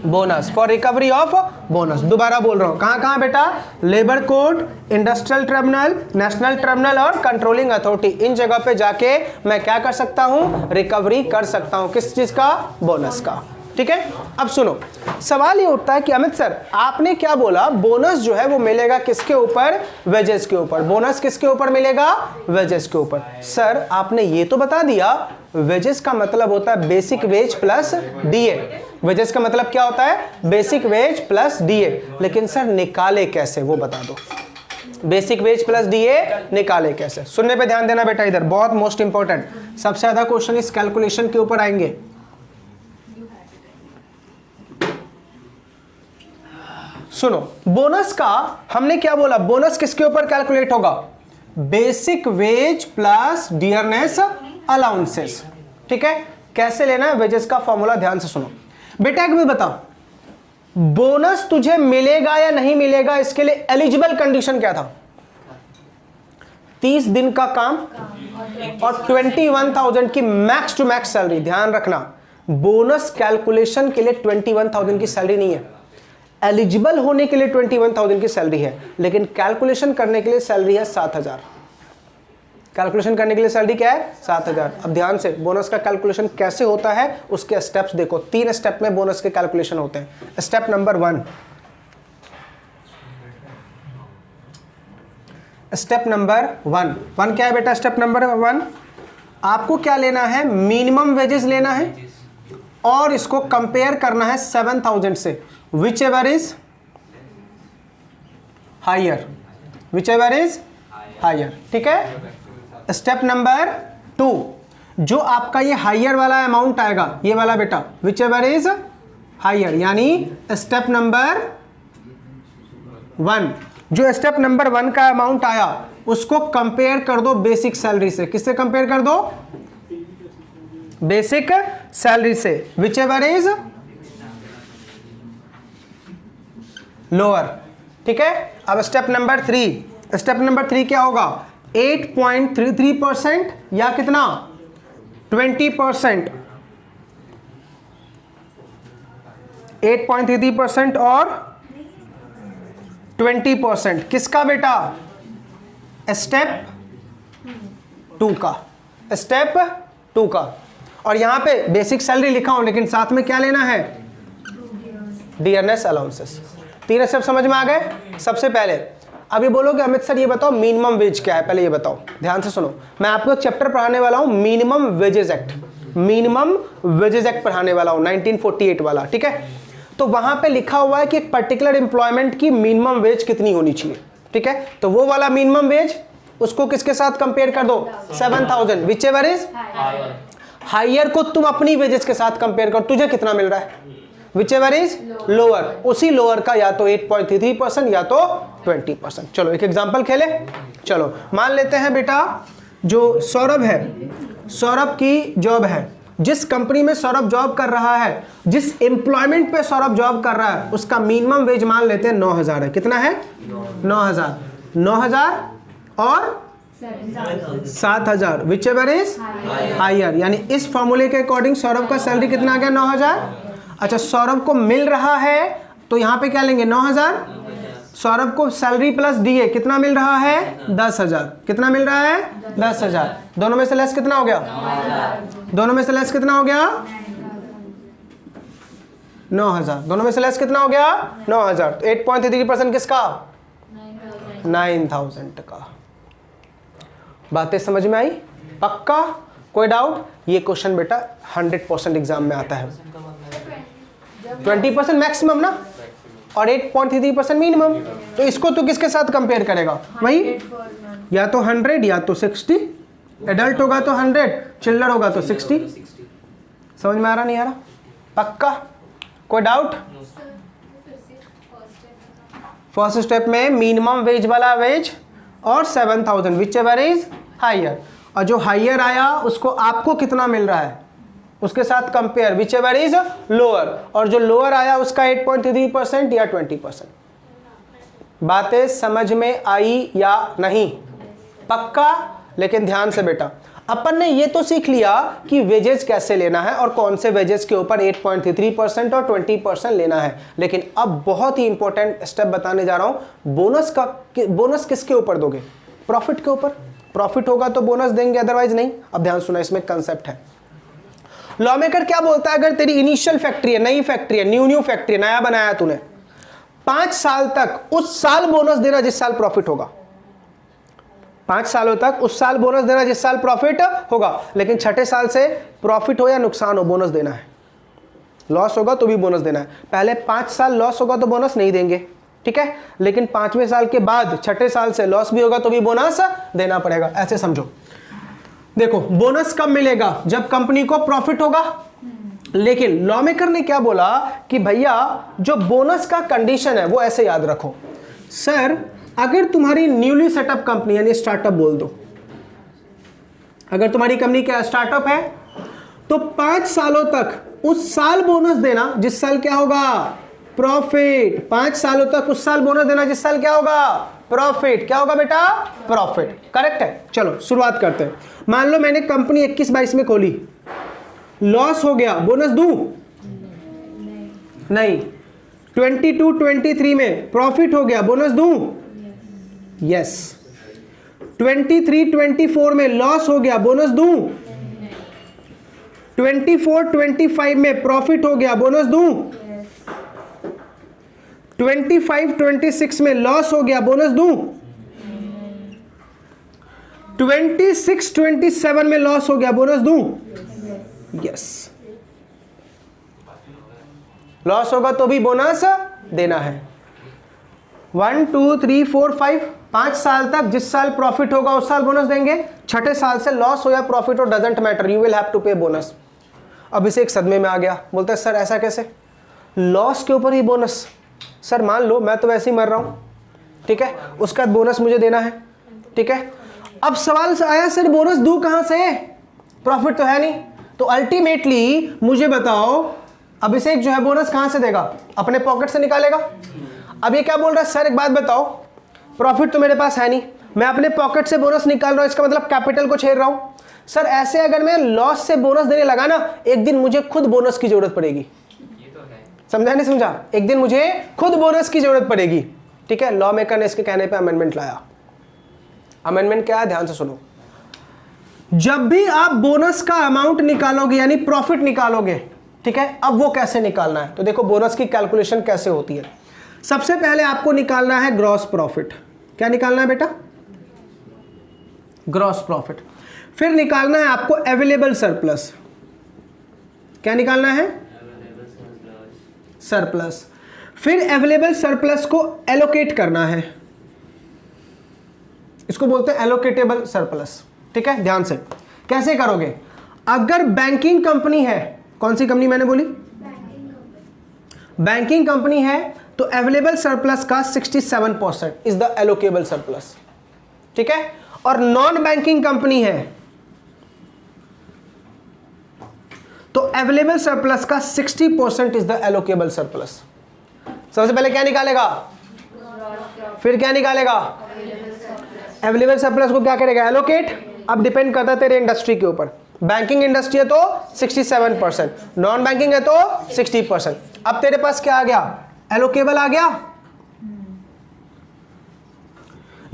bonus. For recovery of bonus. दोबारा बोल रहा हूं, कहां बेटा? Labour court, industrial tribunal, national tribunal और कंट्रोलिंग अथॉरिटी, इन जगह पे जाके मैं क्या कर सकता हूं? रिकवरी कर सकता हूं। किस चीज का? बोनस का। ठीक है, अब सुनो, सवाल ये उठता है कि अमित सर आपने क्या बोला? बोनस जो है वो मिलेगा किसके ऊपर? वेजेस के ऊपर। बोनस किसके ऊपर मिलेगा? वेजेस के ऊपर। सर आपने ये तो बता दिया वेजेस का मतलब होता है basic wage plus DA. Wages का मतलब क्या होता है? Basic wage plus DA. लेकिन सर निकाले कैसे वो बता दो। बेसिक वेज प्लस डीए निकाले कैसे? सुनने पे ध्यान देना बेटा, इधर बहुत मोस्ट इंपॉर्टेंट। सबसे ज्यादा क्वेश्चन इस कैलकुलेशन के ऊपर आएंगे। सुनो, बोनस का हमने क्या बोला? बोनस किसके ऊपर कैलकुलेट होगा? Basic wage plus dearness allowances. ठीक है, कैसे लेना है वेजेस का फॉर्मूला? ध्यान से सुनो बेटा। एक बात बताओ, बोनस तुझे मिलेगा या नहीं मिलेगा, इसके लिए एलिजिबल कंडीशन क्या था? 30 दिन का काम और 21,000 की मैक्स टू मैक्स सैलरी। ध्यान रखना, बोनस कैलकुलेशन के लिए 21,000 की सैलरी नहीं है। एलिजिबल होने के लिए 21,000 की सैलरी है, लेकिन कैलकुलेशन करने के लिए सैलरी है 7,000। कैलकुलेशन करने के लिए सैलरी क्या है? 7,000। अब ध्यान से, बोनस का कैलकुलेशन कैसे होता है उसके स्टेप्स देखो। 3 स्टेप में बोनस के कैलकुलेशन होते हैं। स्टेप नंबर 1, क्या है बेटा? स्टेप नंबर 1, आपको क्या लेना है? मिनिमम वेजेस लेना है और इसको कंपेयर करना है 7,000 से, विच एवर इज हायर। ठीक है। स्टेप नंबर 2, जो आपका ये हायर वाला अमाउंट आएगा, ये वाला बेटा, विच एवर इज हायर, यानी स्टेप नंबर 1, जो स्टेप नंबर 1 का अमाउंट आया उसको कंपेयर कर दो बेसिक सैलरी से। किससे कंपेयर कर दो? बेसिक सैलरी से, विच एवर इज लोअर। ठीक है। अब स्टेप नंबर 3 क्या होगा? 8.33% या कितना? 20%। 8.33% और 20%। किसका बेटा? स्टेप 2 का। और यहां पे बेसिक सैलरी लिखा हूं, लेकिन साथ में क्या लेना है? Dearness allowances. 3 स्टेप समझ में आ गए? सबसे पहले अभी बोलोगे अमित सर ये बताओ मिनिमम वेज क्या है, पहले ये बताओ। ध्यान से सुनो, मैं आपको एक चैप्टर पढ़ाने वाला हूं, मिनिमम वेजेस एक्ट पढ़ाने वाला हूं, 1948 वाला। ठीक है, तो वहां पे लिखा हुआ है कि एक पर्टिकुलर एम्प्लॉयमेंट की मिनिमम वेज कितनी होनी चाहिए। ठीक है, तो वो वाला मिनिमम वेज उसको किसके साथ कंपेयर कर दो? 7,000, विच एवर इज हायर को तुम अपनी वेजेस के साथ कंपेयर कर, तुझे कितना मिल रहा है? विच एवर इज लोअर, उसी लोअर का या तो 8.33% या तो 20%। चलो एक एग्जांपल खेले। चलो मान लेते हैं बेटा जो सौरभ है, सौरभ की जॉब है, जिस कंपनी में सौरभ जॉब कर रहा है, जिस एम्प्लॉयमेंट पे सौरभ जॉब कर रहा है, उसका मिनिमम वेज मान लेते हैं 9,000 है। कितना है? 9,000। 9,000 और 7,000 विच एवर इज हायर, यानी इस फॉर्मूले के अकॉर्डिंग सौरभ का सैलरी कितना आ गया? 9,000। अच्छा, सौरभ को मिल रहा है तो यहां पे क्या लेंगे? 9,000। सौरभ को सैलरी प्लस डीए कितना मिल रहा है? 10,000। कितना मिल रहा है? 10,000। दोनों में से लेस कितना हो गया? दोनों में से लेस कितना हो गया? 9,000। दोनों में से लेस कितना हो गया? 9,000। तो 8.33% किसका? 9,000 का। बातें समझ में आई? पक्का? कोई डाउट? ये क्वेश्चन बेटा 100% एग्जाम में आता है। 20% मैक्सिमम ना, और 8.33% मिनिमम। तो इसको तो किसके साथ कंपेयर करेगा? वही, या तो 100 या तो 60। एडल्ट होगा तो 100, चिल्ड्रन होगा तो 60। समझ में आ रहा नहीं आ रहा? पक्का? कोई डाउट? फर्स्ट स्टेप में मिनिमम वेज वाला वेज और 7,000 विच एवर इज हायर, और जो हायर आया उसको आपको कितना मिल रहा है उसके साथ compare which ever is lower, और जो लोअर आया उसका 8.33% या 20%। बातें समझ में आई या नहीं? पक्का? लेकिन ध्यान से बेटा, अपन ने ये तो सीख लिया कि वेजेस कैसे लेना है और कौन से वेजेस के ऊपर 8.33% और 20% लेना है, लेकिन अब बहुत ही इंपॉर्टेंट स्टेप बताने जा रहा हूं। बोनस का, बोनस किसके ऊपर दोगे? प्रॉफिट के ऊपर। प्रॉफिट होगा तो बोनस देंगे, अदरवाइज नहीं। अब ध्यान सुना, इसमें कंसेप्ट है। लॉ मेकर क्या बोलता है? अगर तेरी इनिशियल फैक्ट्री है, नई फैक्ट्री है, न्यू फैक्ट्री है, नया बनाया तूने, 5 साल तक उस साल बोनस देना जिस साल प्रॉफिट होगा। 5 सालों तक उस साल बोनस देना जिस साल प्रॉफिट होगा, लेकिन छठे साल से प्रॉफिट हो या नुकसान हो बोनस देना है। लॉस होगा तो भी बोनस देना है। पहले 5 साल लॉस होगा तो बोनस नहीं देंगे, ठीक है, लेकिन 5वें साल के बाद छठे साल से लॉस भी होगा तो भी बोनस देना पड़ेगा। ऐसे समझो। देखो, बोनस कब मिलेगा? जब कंपनी को प्रॉफिट होगा। लेकिन लॉ मेकर ने क्या बोला कि भैया जो बोनस का कंडीशन है वो ऐसे याद रखो। सर, अगर तुम्हारी न्यूली सेटअप कंपनी यानी स्टार्टअप बोल दो, अगर तुम्हारी कंपनी क्या स्टार्टअप है, तो 5 सालों तक उस साल बोनस देना जिस साल क्या होगा? प्रॉफिट। 5 सालों तक उस साल बोनस देना जिस साल क्या होगा? प्रॉफिट। क्या होगा बेटा? प्रॉफिट। करेक्ट है। चलो शुरुआत करते हैं। मान लो मैंने कंपनी 21-22 में खोली, लॉस हो गया, बोनस दूं? नहीं। 22-23 में प्रॉफिट हो गया, बोनस दूं? यस। 23-24 में लॉस हो गया, बोनस दूं? 24-25 में प्रॉफिट हो गया, बोनस दूं? 25-26 में लॉस हो गया, बोनस दूं? 26-27 में लॉस हो गया, बोनस दूं? यस। लॉस होगा तो भी बोनस देना है। 1 2 3 4 5 5 साल तक जिस साल प्रॉफिट होगा उस साल बोनस देंगे। छठे साल से लॉस हो या प्रॉफिट हो, doesn't matter, you will have to pay bonus. अब इसे एक सदमे में आ गया, बोलता है सर ऐसा कैसे? लॉस के ऊपर ही बोनस? सर मान लो मैं तो वैसे ही मर रहा हूं, ठीक है, उसके बाद बोनस मुझे देना है, ठीक है। अब सवाल आया सर बोनस दूं कहां से? प्रॉफिट तो है नहीं। तो अल्टीमेटली मुझे बताओ, अभिषेक जो है बोनस कहां से देगा? अपने पॉकेट से निकालेगा। अब ये क्या बोल रहा है? सर एक बात बताओ, प्रॉफिट तो मेरे पास है नहीं, मैं अपने पॉकेट से बोनस निकाल रहा हूं, इसका मतलब कैपिटल को छेड़ रहा हूं। सर ऐसे अगर मैं लॉस से बोनस देने लगा ना, एक दिन मुझे खुद बोनस की जरूरत पड़ेगी। समझा नहीं समझा? एक दिन मुझे खुद बोनस की जरूरत पड़ेगी, ठीक है। लॉ मेकर ने इसके कहने पे अमेंडमेंट लाया। अमेंडमेंट क्या है? ध्यान से सुनो। जब भी आप बोनस का अमाउंट निकालोगे यानी प्रॉफिट निकालोगे, ठीक है, अब वो कैसे निकालना है? तो देखो बोनस की कैलकुलेशन कैसे होती है। सबसे पहले आपको निकालना है ग्रॉस प्रॉफिट। क्या निकालना है बेटा? Gross profit. फिर निकालना है आपको अवेलेबल सरप्लस। क्या निकालना है? सरप्लस। फिर अवेलेबल सरप्लस को एलोकेट करना है, इसको बोलते हैं एलोकेटेबल सरप्लस, ठीक है। ध्यान से कैसे करोगे? अगर बैंकिंग कंपनी है, कौन सी कंपनी मैंने बोली? बैंकिंग कंपनी है, तो अवेलेबल सरप्लस का 67% इज द एलोकेबल सरप्लस, ठीक है। और नॉन बैंकिंग कंपनी है तो अवेलेबल सरप्लस का 60% इज द एलोकेबल सरप्लस। सबसे पहले क्या निकालेगा, फिर क्या निकालेगा, अवेलेबल सरप्लस को क्या करेगा, एलोकेट। अब डिपेंड करता है तेरे इंडस्ट्री के ऊपर। बैंकिंग इंडस्ट्री है तो 67%, नॉन बैंकिंग है तो 60%। अब तेरे पास क्या आ गया, एलोकेबल आ गया।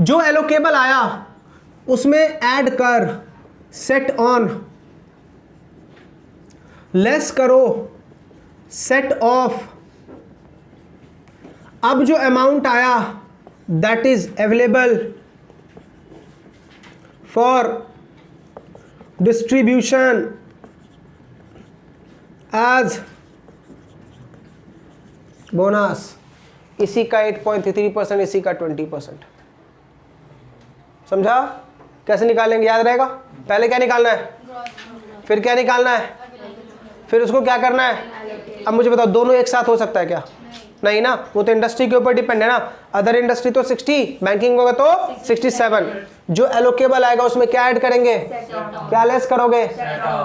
जो एलोकेबल आया उसमें ऐड कर, सेट ऑन, लेस करो, सेट ऑफ। अब जो अमाउंट आया that is available for distribution as bonus, इसी का 8.33%, इसी का 20%। समझा कैसे निकालेंगे, याद रहेगा। पहले क्या निकालना है, फिर क्या निकालना है, फिर उसको क्या करना है। अब मुझे बताओ दोनों एक साथ हो सकता है क्या, नहीं ना, वो तो इंडस्ट्री के ऊपर डिपेंड है ना। अदर इंडस्ट्री तो 60, बैंकिंग होगा तो 67। जो एलोकेबल आएगा उसमें क्या ऐड करेंगे, क्या लेस करोगे।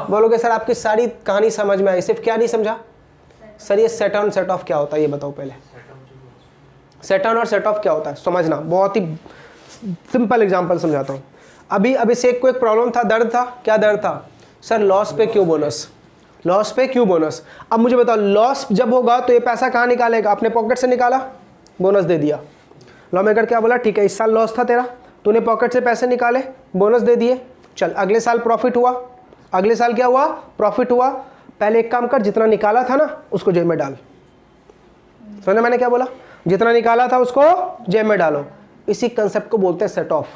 बोलोगे सर आपकी सारी कहानी समझ में आई, सिर्फ क्या नहीं समझा। सर ये सेट ऑन सेट ऑफ क्या होता है ये बताओ पहले। सेट ऑन और सेट ऑफ क्या होता है समझना, बहुत ही सिंपल एग्जांपल समझाता हूँ। अभी अभिषेक को एक प्रॉब्लम था, दर्द था। क्या दर्द था, सर लॉस पे क्यों बोनस, लॉस पे क्यों बोनस। अब मुझे बताओ लॉस जब होगा तो ये पैसा कहाँ निकालेगा, अपने पॉकेट से निकाला, बोनस दे दिया। लॉ मेकर क्या बोला, ठीक है इस साल लॉस था तेरा, तूने पॉकेट से पैसे निकाले, बोनस दे दिए, चल अगले साल प्रॉफिट हुआ। अगले साल क्या हुआ, प्रॉफिट हुआ। पहले एक काम कर, जितना निकाला था ना उसको जेब में डाल। समझना मैंने क्या बोला, जितना निकाला था उसको जेब में डालो। इसी कंसेप्ट को बोलते हैं सेट ऑफ।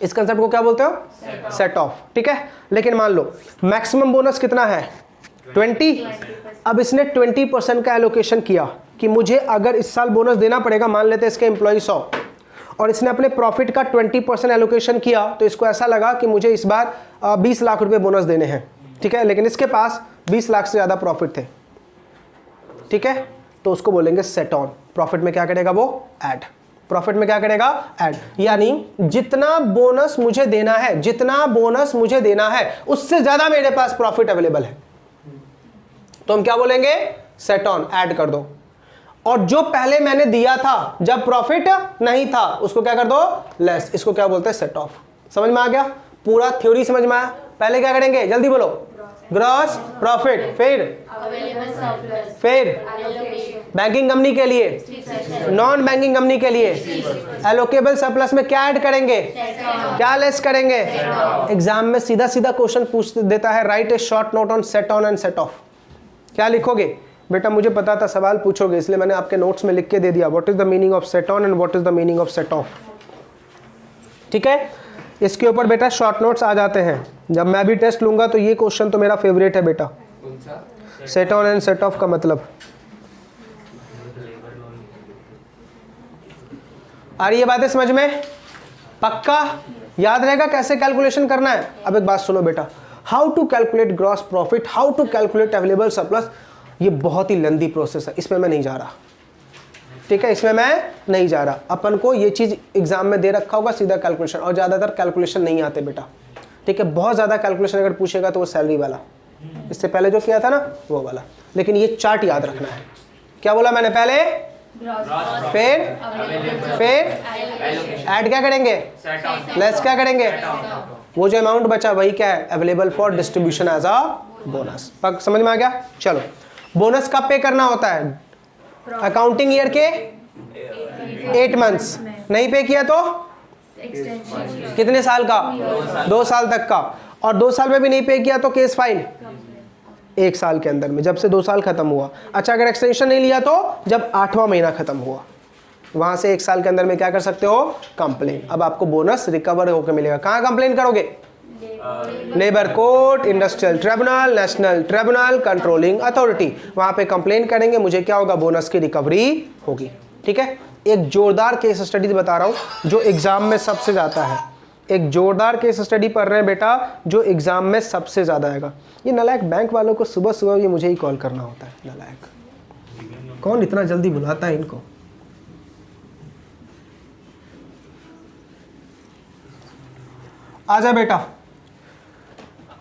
इस कंसेप्ट को क्या बोलते हो, सेट ऑफ। ठीक है, लेकिन मान लो मैक्सिमम बोनस कितना है 20। अब इसने 20% का एलोकेशन किया कि मुझे अगर इस साल बोनस देना पड़ेगा, मान लेते हैं इसके एम्प्लॉय 100 और इसने अपने प्रॉफिट का 20% एलोकेशन किया, तो इसको ऐसा लगा कि मुझे इस बार 20 लाख रुपए बोनस देने हैं। ठीक है, लेकिन इसके पास 20 लाख से ज़्यादा प्रॉफिट थे। ठीक है, तो उसको बोलेंगे सेट ऑन। प्रॉफिट में क्या करेगा वो, ऐड। प्रॉफिट में क्या करेगा, ऐड। यानी जितना बोनस मुझे देना है, जितना बोनस मुझे देना है उससे ज्यादा मेरे पास प्रॉफिट अवेलेबल है, तो हम क्या बोलेंगे, सेट ऑन, ऐड कर दो। और जो पहले मैंने दिया था जब प्रॉफिट नहीं था उसको क्या कर दो, लेस। इसको क्या बोलते हैं, सेट ऑफ। समझ में आ गया, पूरा थ्योरी समझ में आया। पहले क्या करेंगे, जल्दी बोलो, ग्रॉस प्रॉफिट, फिर बैंकिंग कंपनी के लिए, नॉन बैंकिंग कंपनी के लिए एलोकेबल सरप्लस में क्या ऐड करेंगे, क्या लेस करेंगे। एग्जाम में सीधा सीधा क्वेश्चन पूछ देता है, right A short note on set on and set of. क्या लिखोगे बेटा, मुझे पता था सवाल पूछोगे इसलिए मैंने आपके नोट्स में लिख के दे दिया, what is the meaning of set on and what is the meaning of set of. ठीक है, इसके ऊपर बेटा शॉर्ट नोट्स आ जाते हैं। जब मैं भी टेस्ट लूंगा तो ये क्वेश्चन तो मेरा फेवरेट है बेटा, set on and set of का मतलब। आ रही है बातें समझ में, पक्का याद रहेगा कैसे कैलकुलेशन करना है। अब एक बात सुनो बेटा, how to calculate gross profit, how to calculate available surplus, ये बहुत ही लेंदी प्रोसेस है, इसमें मैं नहीं जा रहा। ठीक है, इसमें मैं नहीं जा रहा। अपन को ये चीज़ एग्जाम में दे रखा होगा सीधा कैलकुलेशन, और ज़्यादातर कैलकुलेशन नहीं आते बेटा। ठीक है, बहुत ज़्यादा कैलकुलेशन अगर पूछेगा तो वो सैलरी वाला, इससे पहले जो किया था ना वो वाला। लेकिन ये चार्ट याद रखना है। क्या बोला मैंने, पहले फिर ऐड क्या करेंगे, लेस क्या करेंगे। वो जो अमाउंट बचा वही क्या है, available for distribution as a bonus. समझ में आ गया। चलो, बोनस कब पे करना होता है, अकाउंटिंग ईयर के 8 मंथ्स। नहीं पे किया तो कितने साल का, 2 साल तक का। और 2 साल में भी नहीं पे किया तो केस फाइल 1 साल के अंदर में, जब से 2 साल खत्म हुआ। अच्छा, अगर एक्सटेंशन नहीं लिया तो जब 8वां महीना खत्म हुआ, वहां से 1 साल के अंदर में क्या कर सकते हो, कंप्लेन। अब आपको बोनस रिकवर होकर मिलेगा। कहाँ कंप्लेन करोगे, labour court, industrial tribunal, national tribunal, controlling authority, वहां पे कंप्लेन करेंगे, मुझे क्या होगा, बोनस की रिकवरी होगी। ठीक है, एक जोरदार केस स्टडी बता रहा हूं जो एग्जाम में सबसे जाता है। एक जोरदार केस स्टडी पढ़ रहे हैं बेटा जो एग्जाम में सबसे ज्यादा आएगा। ये नालायक बैंक वालों को सुबह सुबह ये मुझे ही कॉल करना होता है। नालायक कौन इतना जल्दी बुलाता है इनको। आजा बेटा।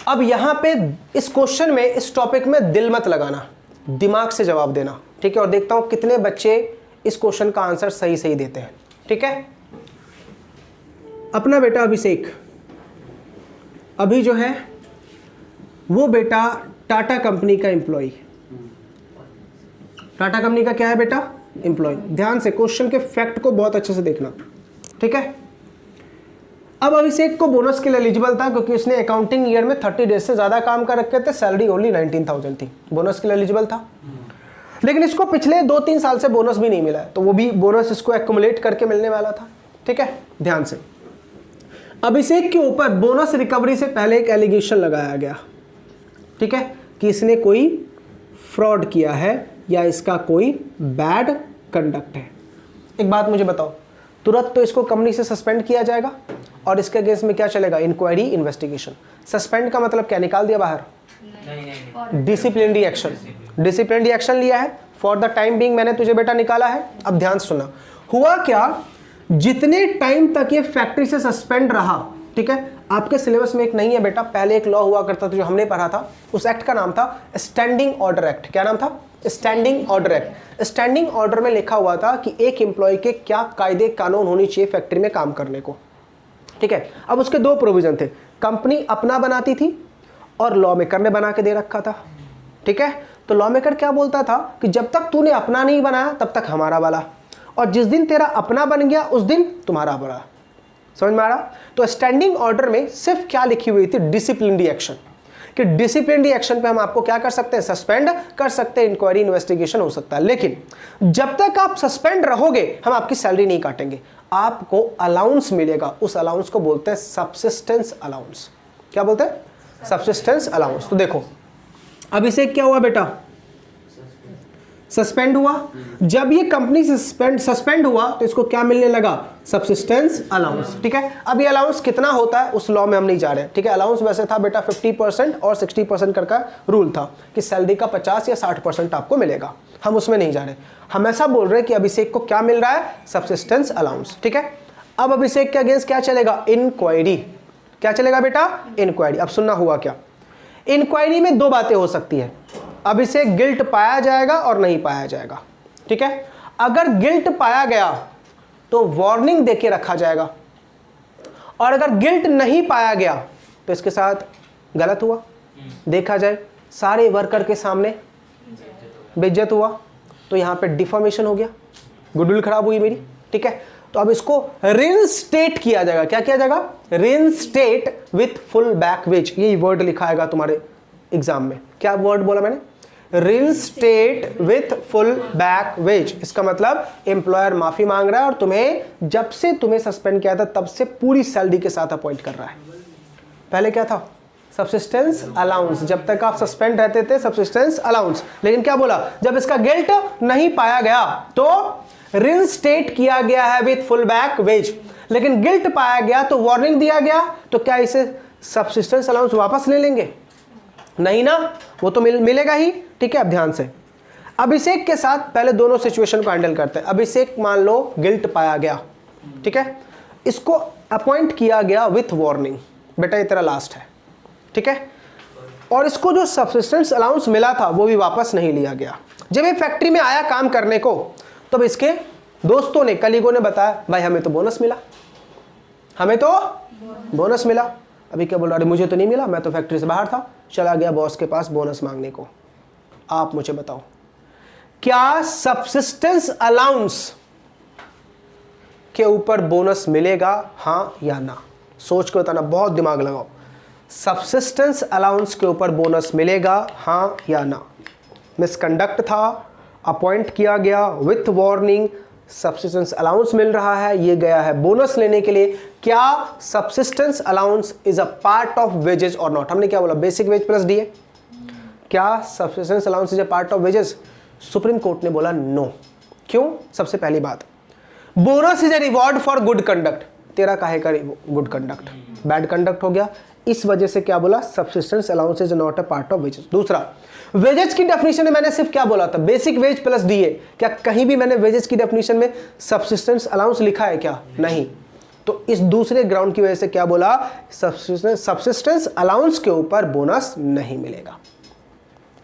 अब यहां पे इस क्वेश्चन में, इस टॉपिक में दिल मत लगाना, दिमाग से जवाब देना, ठीक है। और देखता हूं कितने बच्चे इस क्वेश्चन का आंसर सही सही देते हैं, ठीक है। अपना बेटा अभिषेक अभी जो है वो बेटा टाटा कंपनी का एम्प्लॉय, टाटा कंपनी का क्या है बेटा, एम्प्लॉय। ध्यान से क्वेश्चन के फैक्ट को बहुत अच्छे से देखना, ठीक है। अब अभिषेक को बोनस के लिए एलिजिबल था क्योंकि उसने अकाउंटिंग ईयर में 30 डेज से ज्यादा काम कर रखे थे, सैलरी ओनली 19,000 थी, बोनस के लिए एलिजिबल था। लेकिन इसको पिछले 2-3 साल से बोनस भी नहीं मिला है, तो वो भी बोनस इसको एक्युमुलेट करके मिलने वाला था, ठीक है। ध्यान से, अभिषेक के ऊपर बोनस रिकवरी से पहले एक एलिगेशन लगाया गया, ठीक है, कि इसने कोई फ्रॉड किया है या इसका कोई बैड कंडक्ट है। एक बात मुझे बताओ, तुरंत तो इसको कंपनी से सस्पेंड किया जाएगा और इसके अगेंस्ट में क्या चलेगा, इंक्वायरी, इन्वेस्टिगेशन। सस्पेंड का मतलब क्या, निकाल दिया बाहर, डिसिप्लिनरी एक्शन, डिसिप्लिनरी एक्शन लिया है। फॉर द टाइम बीइंग मैंने तुझे बेटा निकाला है। अब ध्यान सुना, हुआ क्या, जितने टाइम तक ये फैक्ट्री से सस्पेंड रहा, ठीक है। आपके सिलेबस में एक नहीं है बेटा, पहले एक लॉ हुआ करता था जो हमने पढ़ा था, उस एक्ट का नाम था स्टैंडिंग ऑर्डर एक्ट। क्या नाम था, standing order act. Standing order में लिखा हुआ था कि एक एम्प्लॉय के क्या कायदे कानून होनी चाहिए फैक्ट्री में काम करने को, ठीक है। अब उसके 2 प्रोविजन थे, कंपनी अपना बनाती थी और लॉ मेकर ने बना के दे रखा था, ठीक है। तो लॉ मेकर क्या बोलता था कि जब तक तूने अपना नहीं बनाया तब तक हमारा वाला, और जिस दिन तेरा अपना बन गया उस दिन तुम्हारा बड़ा। समझ में आ रहा। तो स्टैंडिंग ऑर्डर में सिर्फ क्या लिखी हुई थी, डिसिप्लिनरी एक्शन, कि डिसिप्लिनरी एक्शन पे हम आपको क्या कर सकते हैं, सस्पेंड कर सकते हैं, इंक्वायरी इन्वेस्टिगेशन हो सकता है। लेकिन जब तक आप सस्पेंड रहोगे हम आपकी सैलरी नहीं काटेंगे, आपको अलाउंस मिलेगा, उस अलाउंस को बोलते हैं सब्सिस्टेंस अलाउंस। क्या बोलते हैं, सब्सिस्टेंस अलाउंस। तो देखो अभिषेक क्या हुआ बेटा, सस्पेंड हुआ। जब ये कंपनी सस्पेंड हुआ तो इसको क्या मिलने लगा, सब्सिस्टेंस अलाउंस, ठीक है। अब ये अलाउंस कितना होता है उस लॉ में हम नहीं जा रहे, ठीक है। अलाउंस वैसे था बेटा 50% और 60% का रूल था कि सैलरी का 50 या 60% आपको मिलेगा, हम उसमें नहीं जा रहे। हम ऐसा बोल रहे हैं कि अभिषेक को क्या मिल रहा है, सब्सिस्टेंस अलाउंस, ठीक है। अब अभिषेक के अगेंस्ट क्या चलेगा, इंक्वायरी। क्या चलेगा बेटा, इंक्वायरी। अब सुनना हुआ क्या, इंक्वायरी में 2 बातें हो सकती है, अभिषेक गिल्ट पाया जाएगा और नहीं पाया जाएगा, ठीक है। अगर गिल्ट पाया गया तो वार्निंग देके रखा जाएगा, और अगर गिल्ट नहीं पाया गया तो इसके साथ गलत हुआ, देखा जाए सारे वर्कर के सामने बेइज्जत हुआ, तो यहां पे डिफॉर्मेशन हो गया, गुडविल खराब हुई मेरी, ठीक है। तो अब इसको रिइंस्टेट किया जाएगा। क्या किया जाएगा, रिइंस्टेट विथ फुल बैक वेज। यही वर्ड लिखा आएगा तुम्हारे एग्जाम में। क्या वर्ड बोला मैंने, रिइंस्टेट विथ फुल बैक वेज। इसका मतलब एम्प्लॉयर माफी मांग रहा है और तुम्हें जब से तुम्हें सस्पेंड किया था तब से पूरी सैलरी के साथ अपॉइंट कर रहा है। पहले क्या था, सब्सिस्टेंस अलाउंस, जब तक आप सस्पेंड रहते थे सब्सिस्टेंस अलाउंस। लेकिन क्या बोला, जब इसका गिल्ट नहीं पाया गया तो रिइंस्टेट किया गया है विथ फुल बैक वेज। लेकिन गिल्ट पाया गया तो वार्निंग दिया गया, तो क्या इसे सब्सिस्टेंस अलाउंस वापस ले लेंगे, नहीं ना, वो तो मिलेगा ही, ठीक है। अब ध्यान से, अभिषेक के साथ पहले दोनों सिचुएशन को हैंडल करते हैं। अभिषेक मान लो गिल्ट पाया गया, ठीक है, इसको अपॉइंट किया गया विथ वार्निंग, बेटा ये तेरा लास्ट है, ठीक है। और इसको जो सब्सिस्टेंस अलाउंस मिला था वो भी वापस नहीं लिया गया। जब ये फैक्ट्री में आया काम करने को, तब इसके दोस्तों ने, कलीगों ने बताया भाई हमें तो बोनस मिला, हमें तो बोनस मिला। अभी क्या बोल रहा है, मुझे तो नहीं मिला, मैं तो फैक्ट्री से बाहर था, चला गया बॉस के पास बोनस मांगने को। आप मुझे बताओ, क्या सब्सिस्टेंस अलाउंस के ऊपर बोनस मिलेगा, हां या ना? सोच के बताना, बहुत दिमाग लगाओ। सब्सिस्टेंस अलाउंस के ऊपर बोनस मिलेगा, हां या ना? मिसकंडक्ट था, अपॉइंट किया गया विथ वार्निंग, सब्सिस्टेंस अलाउंस मिल रहा है, ये गया है बोनस लेने के लिए। क्या subsistence allowance is a part of wages और नॉट? हमने क्या बोला, बेसिक वेज प्लस डीए। क्या subsistence allowance is a part of wages? Supreme court ने बोला नो। क्यों? सबसे पहली बात, bonus is a reward for good conduct. तेरा काहे का गुड कंडक्ट, बैड कंडक्ट हो गया, इस वजह से क्या बोला, subsistence allowance is not a part of wages. दूसरा, वेजेस की डेफिनेशन में मैंने सिर्फ क्या बोला था, बेसिक वेज प्लस डीए। क्या कहीं भी मैंने वेजेस की डेफिनेशन में सब्सिस्टेंस अलाउंस लिखा है क्या? नहीं। तो इस दूसरे ग्राउंड की वजह से क्या बोला, सब्सिस्टेंस अलाउंस के ऊपर बोनस नहीं मिलेगा।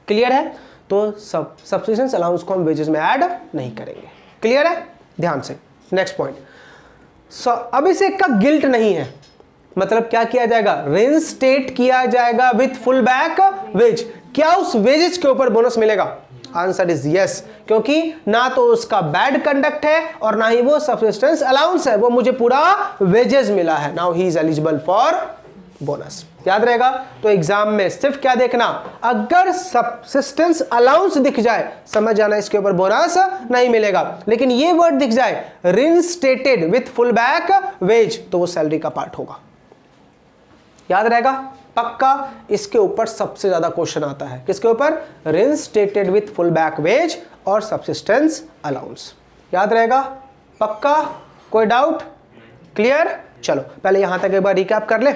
क्लियर है? तो सब्सिस्टेंस अलाउंस को हम वेजेस में ऐड नहीं करेंगे। क्लियर है? ध्यान से नेक्स्ट पॉइंट। अब इसे का गिल्ट नहीं है, मतलब क्या किया जाएगा, रिइंस्टेट किया जाएगा विथ फुल बैक वेज। क्या उस वेजेस के ऊपर बोनस मिलेगा? आंसर इज यस, क्योंकि ना तो उसका बैड कंडक्ट है और ना ही वो सब्सिस्टेंस अलाउंस है, वो मुझे पूरा वेजेस मिला है। Now he is eligible for bonus. याद रहेगा? तो एग्जाम में सिर्फ क्या देखना, अगर सब्सिस्टेंस अलाउंस दिख जाए समझ जाना इसके ऊपर बोनस नहीं मिलेगा, लेकिन ये वर्ड दिख जाए रिइंस्टेटेड विथ फुल बैक वेज तो वो सैलरी का पार्ट होगा। याद रहेगा? पक्का इसके ऊपर सबसे ज्यादा क्वेश्चन आता है। किसके ऊपर? रिइंस्टेटेड विथ फुल बैक वेज और सब्सिस्टेंस अलाउंस। याद रहेगा? पक्का? कोई डाउट? क्लियर? चलो पहले यहां तक एक बार रिकैप कर ले।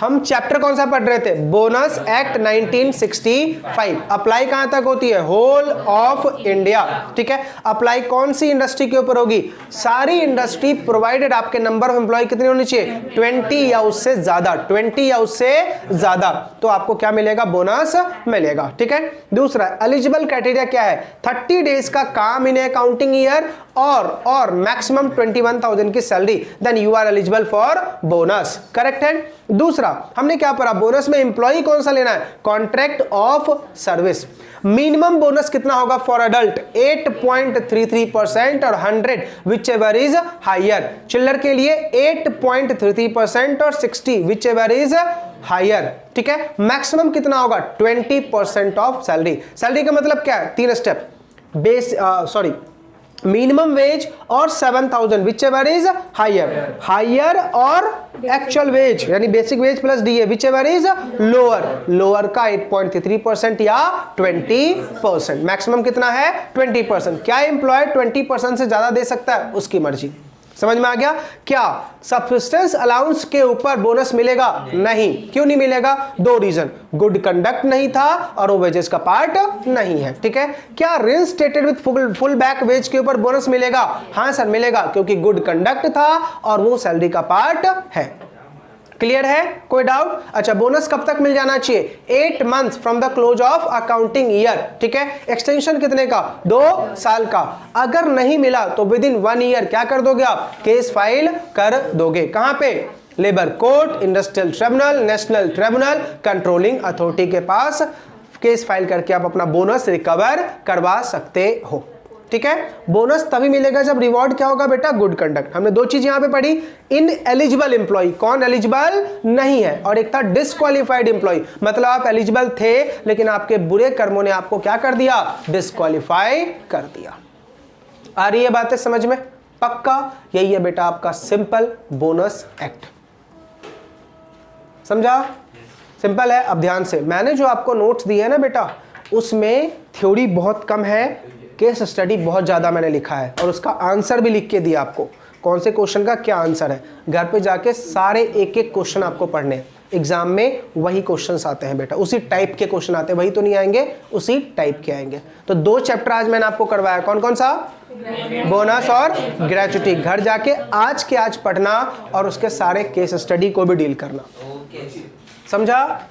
हम चैप्टर कौन सा पढ़ रहे थे? Bonus act 1965। अप्लाई कहां तक होती है? Whole of India. ठीक है, अप्लाई कौन सी इंडस्ट्री के ऊपर होगी? सारी इंडस्ट्री, प्रोवाइडेड आपके नंबर ऑफ एम्प्लॉय कितने होने चाहिए? 20 या उससे ज्यादा। 20 या उससे ज्यादा तो आपको क्या मिलेगा? बोनस मिलेगा। ठीक है, दूसरा एलिजिबल क्राइटेरिया क्या है? 30 डेज का काम इन अकाउंटिंग ईयर और मैक्सिमम 21,000 की salary, then you are eligible for bonus. Correct है? दूसरा हमने क्या पढ़ा? बोनस में एम्प्लॉय कौन सा लेना है? Contract of service. Minimum bonus कितना होगा फॉर अडल्ट? 8.33% और 100 विच एवर इज हायर। चिल्लर के लिए 8.33% और 60 विच एवर इज हायर। ठीक है, मैक्सिमम कितना होगा? 20% ऑफ सैलरी। सैलरी का मतलब क्या है? 3 स्टेप, मिनिमम वेज और 7,000 which ever is higher, higher और एक्चुअल वेज यानी basic wage plus DA which ever is lower, lower का 8.33% या 20%। मैक्सिमम कितना है? 20%। क्या एम्प्लॉय 20% से ज्यादा दे सकता है? उसकी मर्जी। समझ में आ गया? क्या सब्सिस्टेंस अलाउंस के ऊपर बोनस मिलेगा? नहीं। क्यों नहीं मिलेगा? 2 रीजन, गुड कंडक्ट नहीं था और वो वेजेस का पार्ट नहीं है। ठीक है, क्या रिइंस्टेटेड विथ फुल बैक वेज के ऊपर बोनस मिलेगा? हाँ सर मिलेगा, क्योंकि गुड कंडक्ट था और वो सैलरी का पार्ट है। क्लियर है? कोई डाउट? अच्छा, बोनस कब तक मिल जाना चाहिए? 8 months from the close of accounting year. ठीक है, एक्सटेंशन कितने का? 2 साल का। अगर नहीं मिला तो विद इन 1 ईयर क्या कर दोगे आप? केस फाइल कर दोगे। कहां पे? Labour court, industrial tribunal, national tribunal, controlling authority के पास केस फाइल करके आप अपना बोनस रिकवर करवा सकते हो। ठीक है, बोनस तभी मिलेगा जब रिवॉर्ड क्या होगा बेटा? Good conduct. हमने 2 चीज यहां पे पढ़ी, इन एलिजिबल एम्प्लॉय, कौन एलिजिबल नहीं है, और एक था डिस्क्वालिफाइड एम्प्लॉय, मतलब आप एलिजिबल थे लेकिन आपके बुरे कर्मों ने आपको क्या कर दिया? डिस्क्वालीफाई कर दिया। आ रही है बातें समझ में? पक्का? यही है बेटा आपका सिंपल बोनस एक्ट। समझा? सिंपल है। अब ध्यान से, मैंने जो आपको नोट्स दिए है ना बेटा, उसमें थ्योरी बहुत कम है, केस स्टडी बहुत ज़्यादा मैंने लिखा है और उसका आंसर भी लिख के दिया आपको, कौन से क्वेश्चन का क्या आंसर है। घर पे जाके सारे एक एक क्वेश्चन आपको पढ़ने, एग्जाम में वही क्वेश्चंस आते हैं बेटा, उसी टाइप के क्वेश्चन आते हैं, वही तो नहीं आएंगे, उसी टाइप के आएंगे। तो 2 चैप्टर आज मैंने आपको करवाया, कौन कौन सा? बोनस और ग्रेच्युटी। घर जाके आज के आज पढ़ना और उसके सारे केस स्टडी को भी डील करना। समझा?